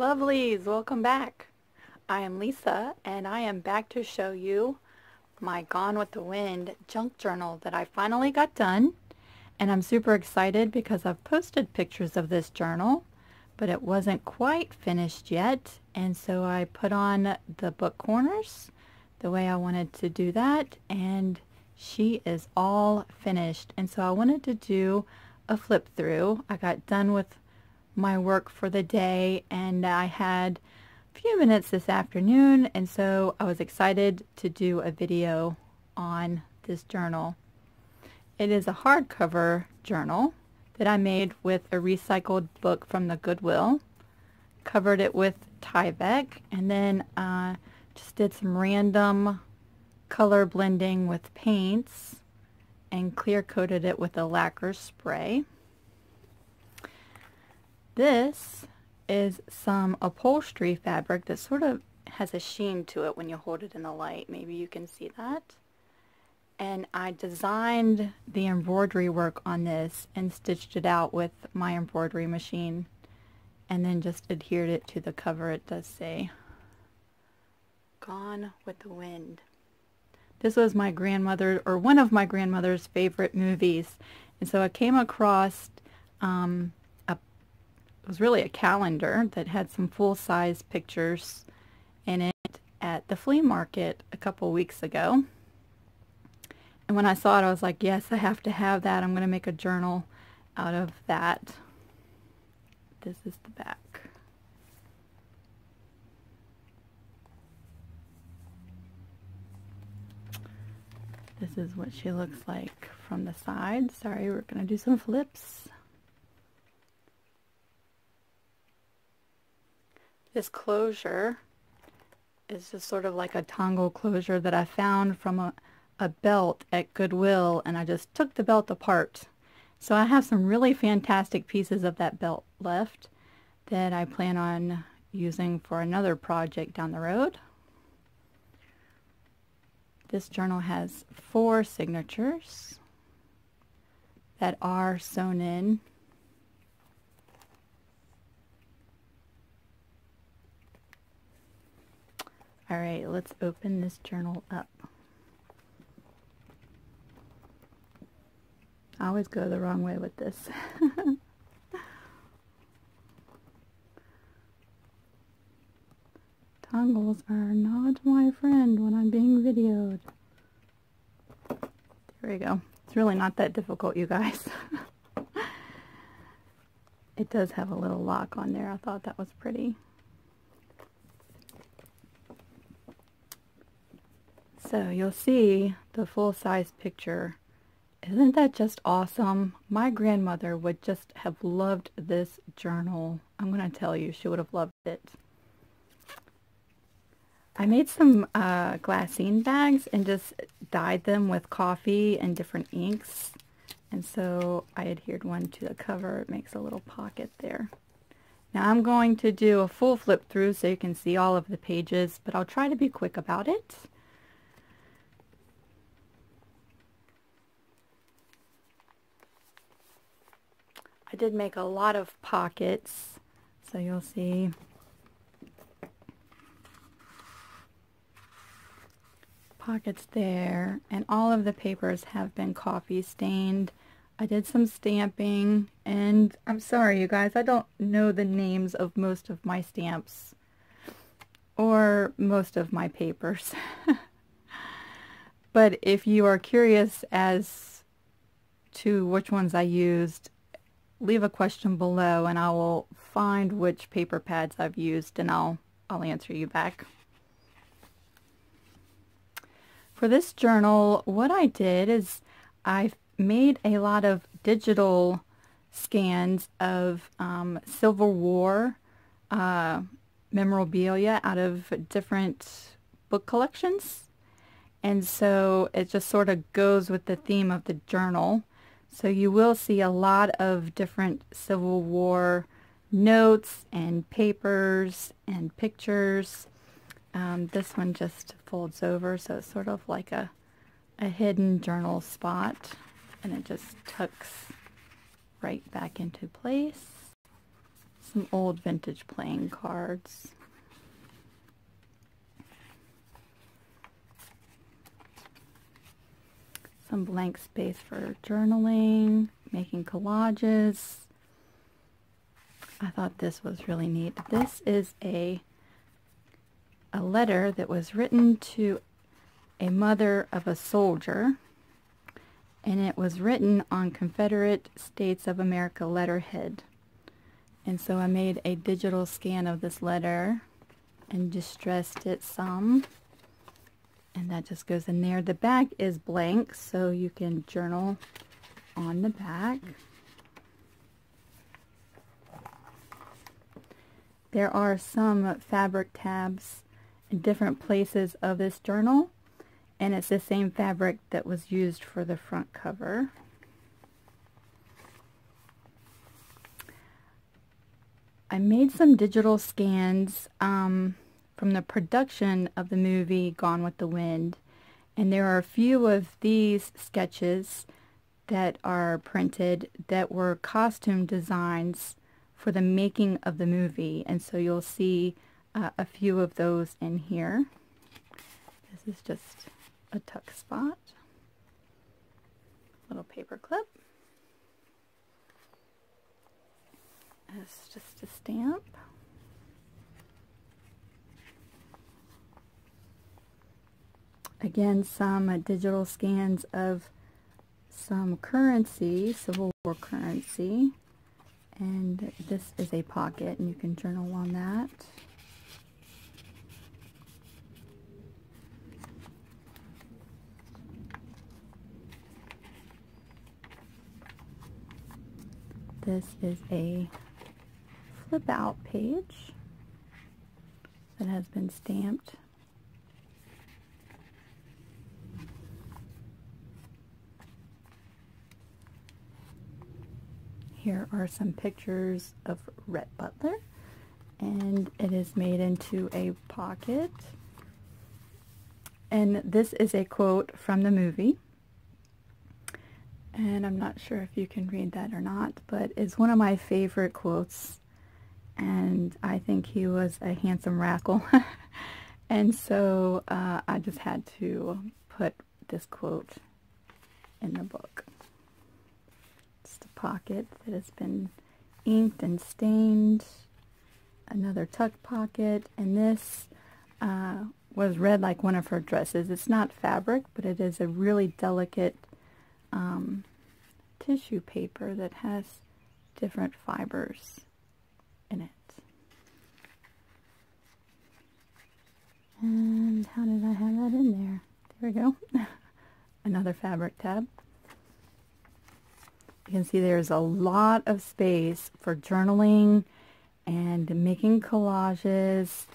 Lovelies, welcome back. I am Lisa and I am back to show you my Gone with the Wind junk journal that I finally got done, and I'm super excited because I've posted pictures of this journal but it wasn't quite finished yet, and so I put on the book corners the way I wanted to do that, and she is all finished. And so I wanted to do a flip through. I got done with my work for the day and I had a few minutes this afternoon, and so I was excited to do a video on this journal. It is a hardcover journal that I made with a recycled book from the Goodwill. Covered it with Tyvek and then just did some random color blending with paints and clear coated it with a lacquer spray. This is some upholstery fabric that sort of has a sheen to it when you hold it in the light. Maybe you can see that. And I designed the embroidery work on this and stitched it out with my embroidery machine and then just adhered it to the cover. It does say Gone with the Wind. This was my grandmother, or one of my grandmother's favorite movies, and so I came across it was really a calendar that had some full-size pictures in it at the flea market a couple weeks ago. And when I saw it, I was like, yes, I have to have that. I'm going to make a journal out of that. This is the back. This is what she looks like from the side. Sorry, we're going to do some flips. This closure is just sort of like a tongle closure that I found from a belt at Goodwill, and I just took the belt apart. So I have some really fantastic pieces of that belt left that I plan on using for another project down the road. This journal has 4 signatures that are sewn in. All right, let's open this journal up. I always go the wrong way with this. Tongles are not my friend when I'm being videoed. There we go. It's really not that difficult, you guys. It does have a little lock on there. I thought that was pretty. So you'll see the full-size picture. Isn't that just awesome? My grandmother would just have loved this journal. I'm going to tell you, she would have loved it. I made some glassine bags and just dyed them with coffee and different inks. And so I adhered one to the cover. It makes a little pocket there. Now I'm going to do a full flip through so you can see all of the pages, but I'll try to be quick about it. I did make a lot of pockets, so you'll see pockets there, and all of the papers have been coffee stained. I did some stamping, and I'm sorry you guys, I don't know the names of most of my stamps or most of my papers. But if you are curious as to which ones I used, leave a question below and I will find which paper pads I've used and I'll answer you back. For this journal, what I did is I made a lot of digital scans of Civil War memorabilia out of different book collections. And so it just sort of goes with the theme of the journal. So you will see a lot of different Civil War notes and papers and pictures. This one just folds over, so it's sort of like a hidden journal spot, and it just tucks right back into place. Some old vintage playing cards. Some blank space for journaling, making collages. I thought this was really neat. This is a letter that was written to a mother of a soldier, and it was written on Confederate States of America letterhead. And so I made a digital scan of this letter and distressed it some. And that just goes in there. The back is blank, so you can journal on the back. There are some fabric tabs in different places of this journal, and it's the same fabric that was used for the front cover. I made some digital scans from the production of the movie Gone with the Wind, and there are a few of these sketches that are printed that were costume designs for the making of the movie, and so you'll see a few of those in here. This is just a tuck spot, little paper clip. It's just a stamp. Again, some digital scans of some currency, Civil War currency. And this is a pocket, and you can journal on that. This is a flip out page that has been stamped. Here are some pictures of Rhett Butler, and it is made into a pocket. And this is a quote from the movie. And I'm not sure if you can read that or not, but it's one of my favorite quotes. And I think he was a handsome rascal. And so I just had to put this quote in the book. Just a pocket that has been inked and stained. Another tuck pocket. And this was read like one of her dresses. It's not fabric, but it is a really delicate tissue paper that has different fibers in it. And how did I have that in there? There we go. Another fabric tab. You can see there's a lot of space for journaling and making collages.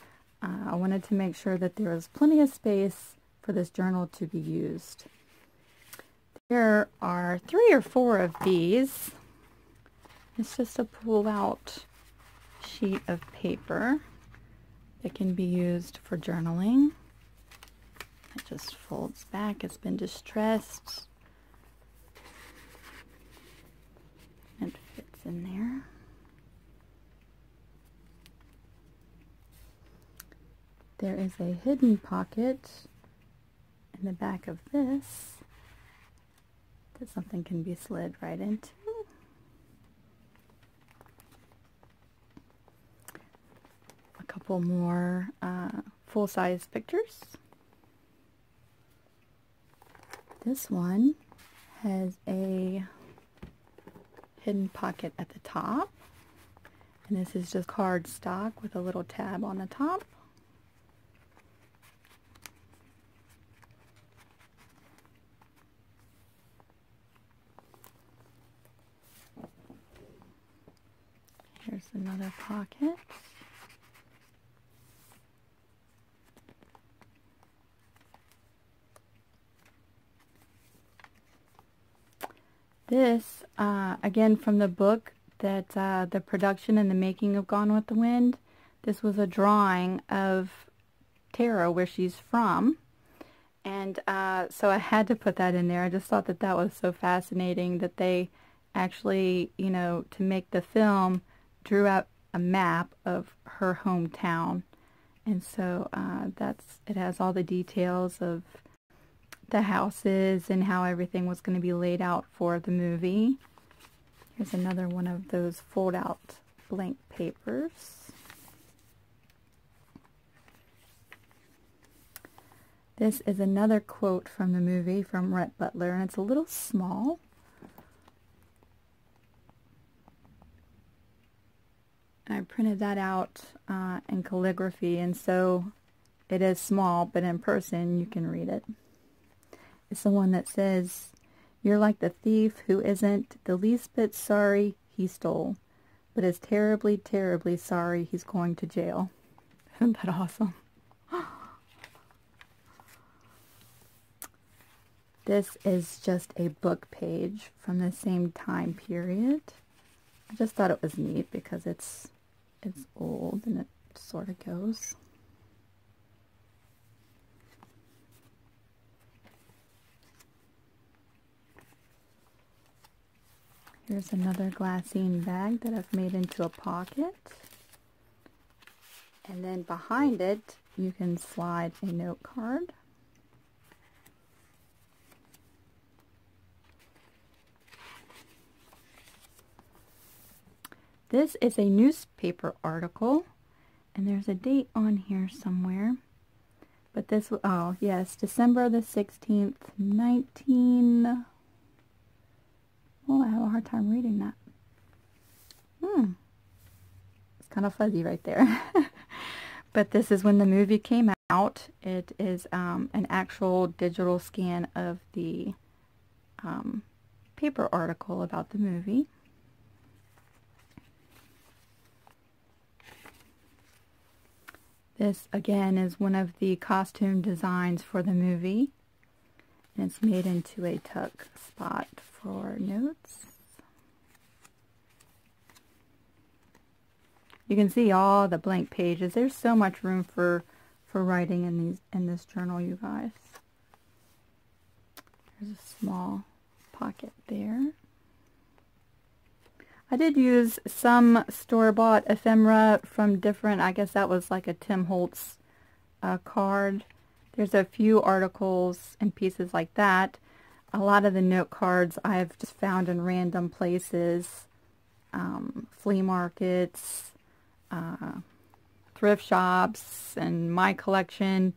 I wanted to make sure that there was plenty of space for this journal to be used. There are 3 or 4 of these. It's just a pull-out sheet of paper that can be used for journaling. It just folds back. It's been distressed. It fits in there. There is a hidden pocket in the back of this that something can be slid right into. A couple more full-size pictures. This one has a hidden pocket at the top, and this is just cardstock with a little tab on the top. Here's another pocket. This, again from the book, that the production and the making of Gone with the Wind, this was a drawing of Tara, where she's from. And so I had to put that in there. I just thought that that was so fascinating that they actually, you know, to make the film, drew out a map of her hometown. And so it has all the details of the houses and how everything was going to be laid out for the movie. Here's another one of those fold-out blank papers. This is another quote from the movie from Rhett Butler, and it's a little small. I printed that out in calligraphy, and so it is small, but in person you can read it. It's the one that says, "You're like the thief who isn't the least bit sorry he stole, but is terribly, terribly sorry he's going to jail." Isn't that awesome? This is just a book page from the same time period. I just thought it was neat because it's old and it sort of goes. Here's another glassine bag that I've made into a pocket. And then behind it, you can slide a note card. This is a newspaper article, and there's a date on here somewhere. But this, oh yes, December the 16th, Oh, I have a hard time reading that. It's kind of fuzzy right there. But this is when the movie came out. It is an actual digital scan of the paper article about the movie. This, again, is one of the costume designs for the movie. And it's made into a tuck spot for notes. You can see all the blank pages. There's so much room for writing in this journal, you guys. There's a small pocket there. I did use some store-bought ephemera from different, I guess that was like a Tim Holtz card. There's a few articles and pieces like that. A lot of the note cards I've just found in random places, flea markets, thrift shops, and my collection.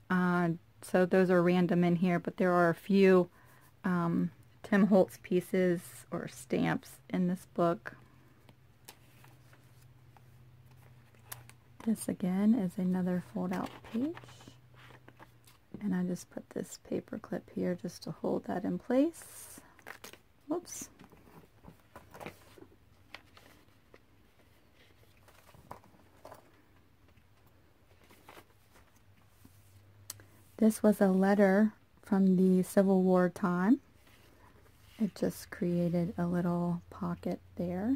So those are random in here, but there are a few Tim Holtz pieces or stamps in this book. This again is another fold-out page. And I just put this paper clip here just to hold that in place. Whoops. This was a letter from the Civil War time. It just created a little pocket there.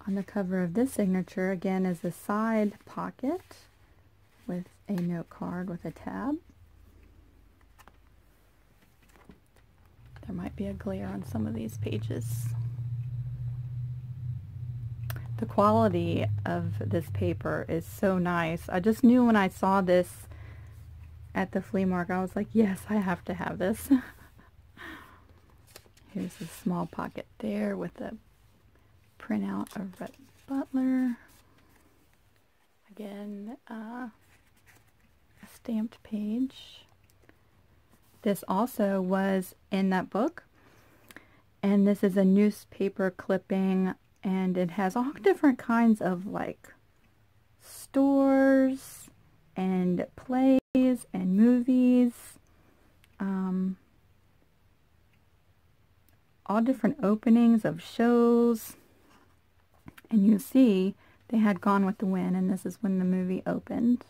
On the cover of this signature, again, is a side pocket with a note card with a tab. There might be a glare on some of these pages. The quality of this paper is so nice. I just knew when I saw this at the flea market, I was like, yes, I have to have this. Here's a small pocket there with a printout of Rhett Butler. Again, a stamped page. This also was in that book. And this is a newspaper clipping, and it has all different kinds of like stores and plays and movies. All different openings of shows. And you see they had Gone with the Wind, and this is when the movie opened.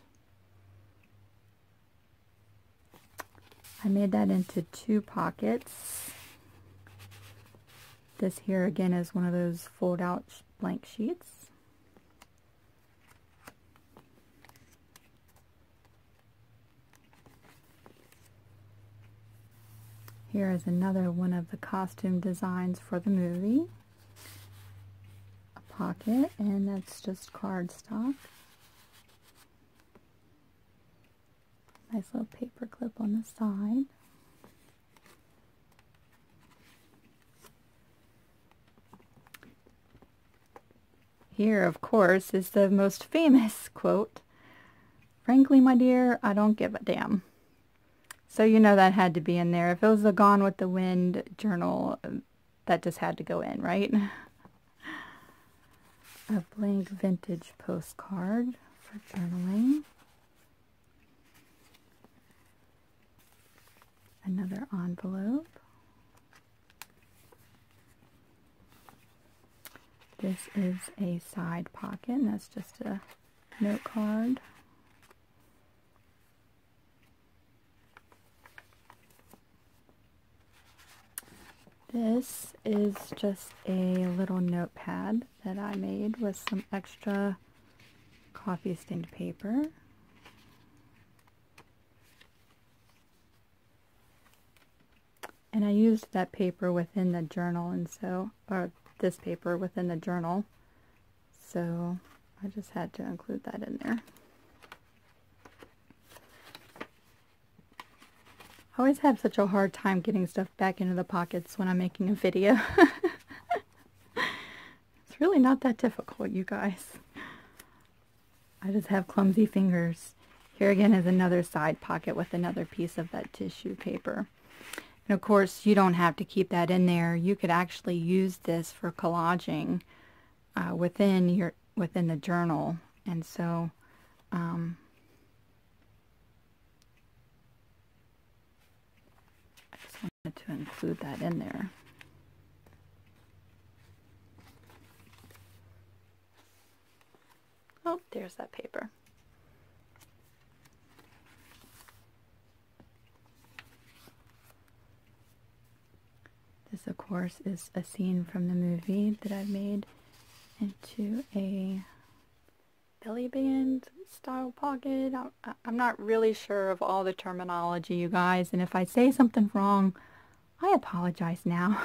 I made that into two pockets. This here again is one of those fold out blank sheets. Here is another one of the costume designs for the movie. pocket, and that's just cardstock. Nice little paper clip on the side. Here, of course, is the most famous quote. Frankly, my dear, I don't give a damn. So you know that had to be in there. If it was a Gone with the Wind journal, that just had to go in, right? A blank vintage postcard for journaling. Another envelope. This is a side pocket, and that's just a note card. This is just a little notepad that I made with some extra coffee stained paper. And I used that paper within the journal, and so, or this paper within the journal, so I just had to include that in there. I always have such a hard time getting stuff back into the pockets when I'm making a video. It's really not that difficult, you guys. I just have clumsy fingers. Here again is another side pocket with another piece of that tissue paper. And of course, you don't have to keep that in there. You could actually use this for collaging within the journal. And so I just wanted to include that in there. Oh, there's that paper. This, of course, is a scene from the movie that I've made into a belly band style pocket. I'm not really sure of all the terminology, you guys, and if I say something wrong, I apologize now.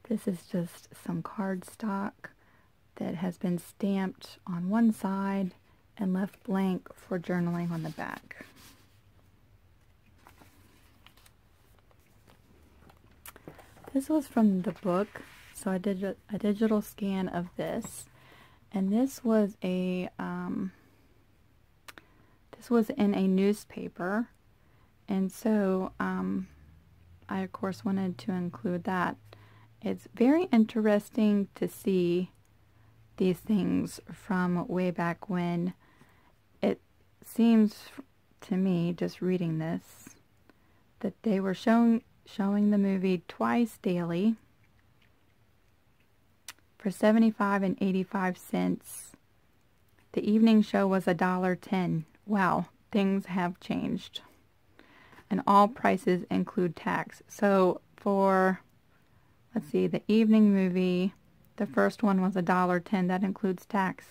This is just some cardstock that has been stamped on one side and left blank for journaling on the back. This was from the book, so I did a digital scan of this, and this was in a newspaper, and so I of course wanted to include that. It's very interesting to see these things from way back when. It seems to me, just reading this, that they were showing the movie twice daily for 75 and 85 cents. The evening show was $1.10. Wow, things have changed. And all prices include tax. So for, let's see, the evening movie, the first one was $1.10. That includes tax.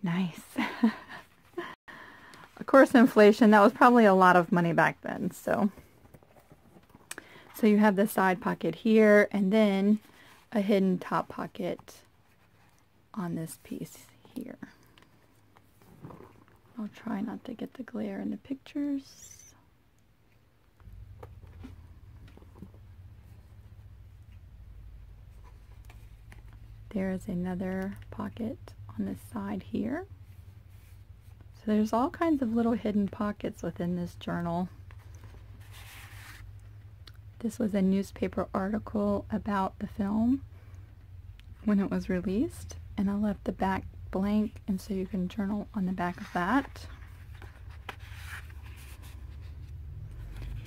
Nice. Of course, inflation, that was probably a lot of money back then, so you have the side pocket here, and then a hidden top pocket on this piece here. I'll try not to get the glare in the pictures. There is another pocket on this side here. So there's all kinds of little hidden pockets within this journal. This was a newspaper article about the film when it was released, and I left the back blank, and so you can journal on the back of that.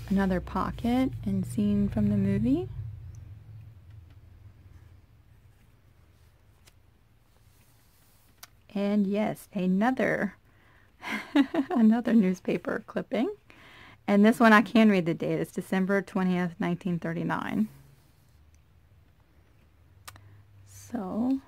Another pocket and scene from the movie. And yes, another another newspaper clipping. And this one I can read the date. It's December 20th, 1939. So,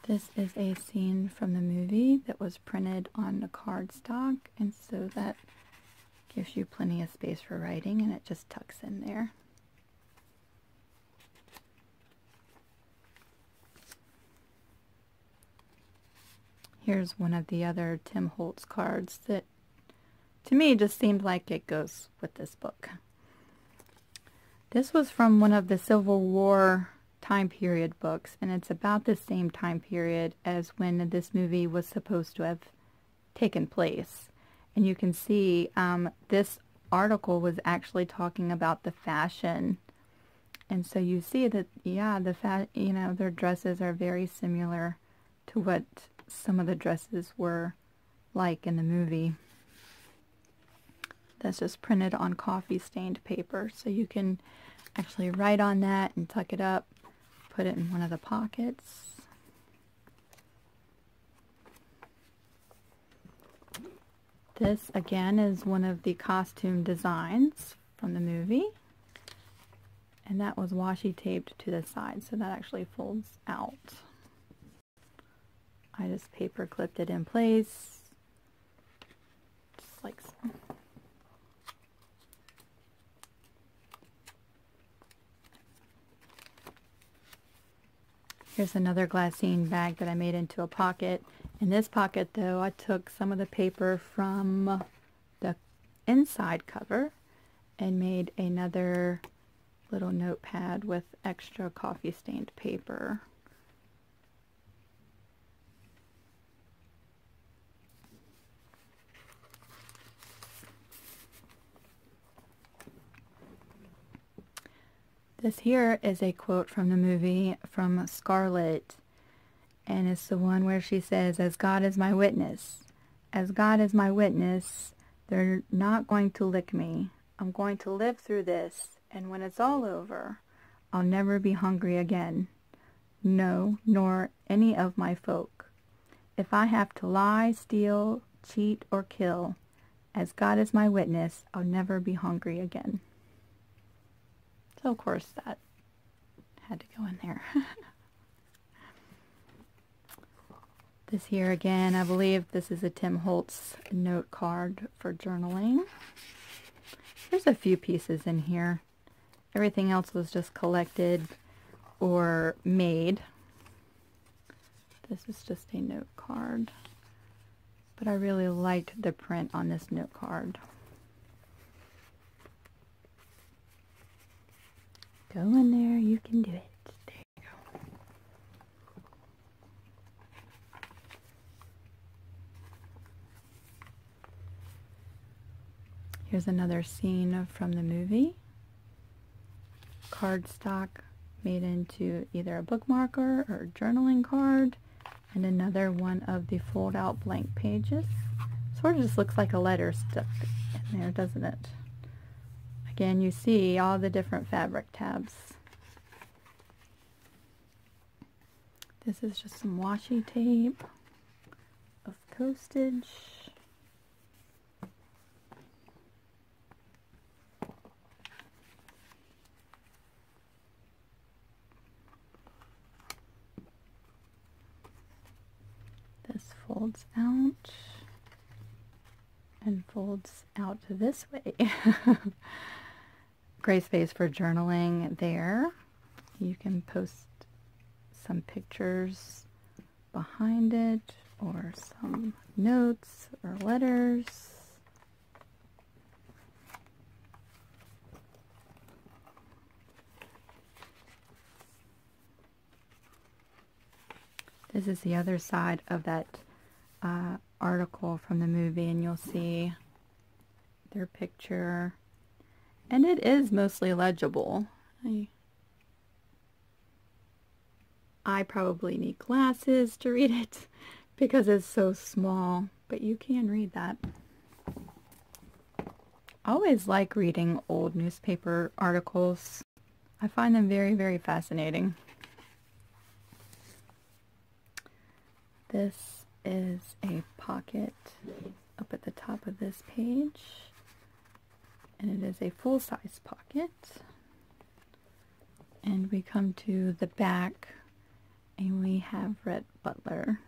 This is a scene from the movie that was printed on the cardstock, and so that gives you plenty of space for writing, and it just tucks in there. Here's one of the other Tim Holtz cards that to me just seemed like it goes with this book. This was from one of the Civil War time period books, and it's about the same time period as when this movie was supposed to have taken place. And you can see this article was actually talking about the fashion, and so you see that, yeah, their dresses are very similar to what some of the dresses were like in the movie. That's just printed on coffee stained paper, so you can actually write on that and tuck it up, put it in one of the pockets. This again is one of the costume designs from the movie, and that was washi taped to the side, so that actually folds out. I just paper clipped it in place, just like so. Here's another glassine bag that I made into a pocket. In this pocket, though, I took some of the paper from the inside cover and made another little notepad with extra coffee stained paper. This here is a quote from the movie from Scarlett, and it's the one where she says, "As God is my witness, as God is my witness, they're not going to lick me. I'm going to live through this, and when it's all over, I'll never be hungry again. No, nor any of my folk. If I have to lie, steal, cheat, or kill, as God is my witness, I'll never be hungry again." So of course that had to go in there. This here again, I believe this is a Tim Holtz note card for journaling. There's a few pieces in here. Everything else was just collected or made. This is just a note card. But I really liked the print on this note card. Go in there, you can do it. There you go. Here's another scene from the movie. Cardstock made into either a bookmarker or journaling card, and another one of the fold-out blank pages. Sort of just looks like a letter stuck in there, doesn't it? Again, you see all the different fabric tabs. This is just some washi tape of postage. This folds out and folds out this way. Great space for journaling there. You can post some pictures behind it, or some notes or letters. This is the other side of that article from the movie, and you'll see their picture. And it is mostly legible. I probably need glasses to read it because it's so small, but you can read that. I always like reading old newspaper articles. I find them very, very fascinating. This is a pocket up at the top of this page. And it is a full-size pocket. And we come to the back, And we have Red Butler.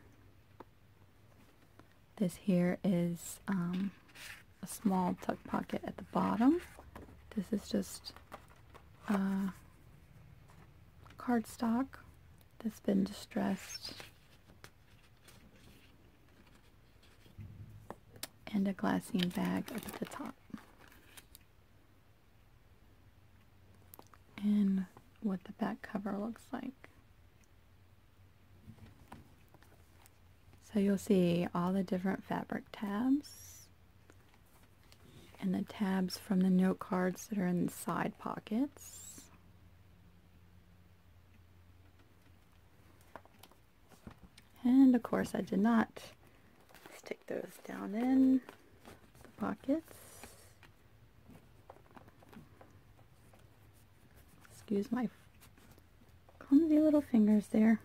This here is a small tuck pocket at the bottom. This is just cardstock that's been distressed. And a glassine bag up at the top. And what the back cover looks like. So you'll see all the different fabric tabs and the tabs from the note cards that are in the side pockets. And of course I did not stick those down in the pockets. Excuse my clumsy little fingers there.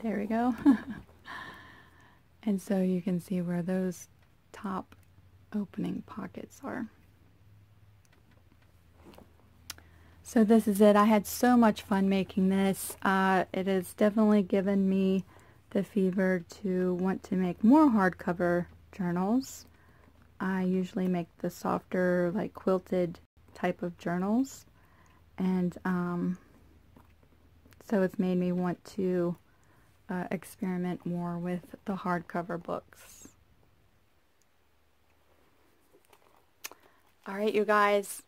There we go. And so you can see where those top opening pockets are. So this is it. I had so much fun making this. It has definitely given me the fever to want to make more hardcover journals. I usually make the softer, like quilted type of journals. And so it's made me want to experiment more with the hardcover books. Alright, you guys,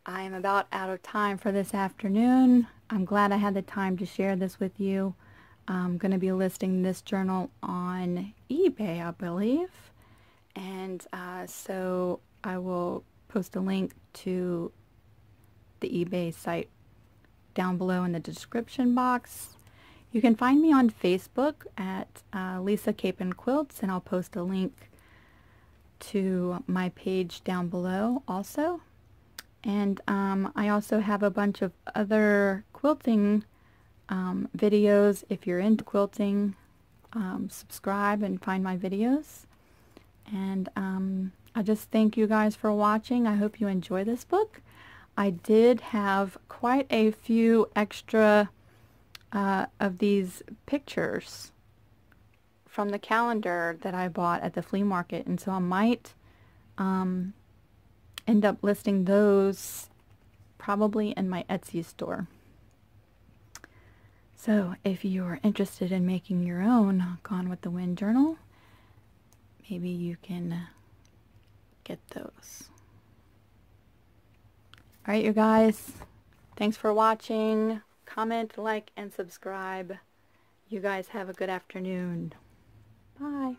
I am about out of time for this afternoon. I'm glad I had the time to share this with you. I'm going to be listing this journal on eBay, I believe. And so I will post a link to the eBay site down below in the description box. You can find me on Facebook at Lisa Capen Quilts, and I'll post a link to my page down below also. And I also have a bunch of other quilting videos. If you're into quilting, subscribe and find my videos. And I just thank you guys for watching. I hope you enjoy this book. I did have quite a few extra of these pictures from the calendar that I bought at the flea market, and so I might end up listing those probably in my Etsy store. So if you are interested in making your own Gone with the Wind journal, maybe you can get those. Alright, you guys, thanks for watching. Comment, like, and subscribe. You guys have a good afternoon. Bye.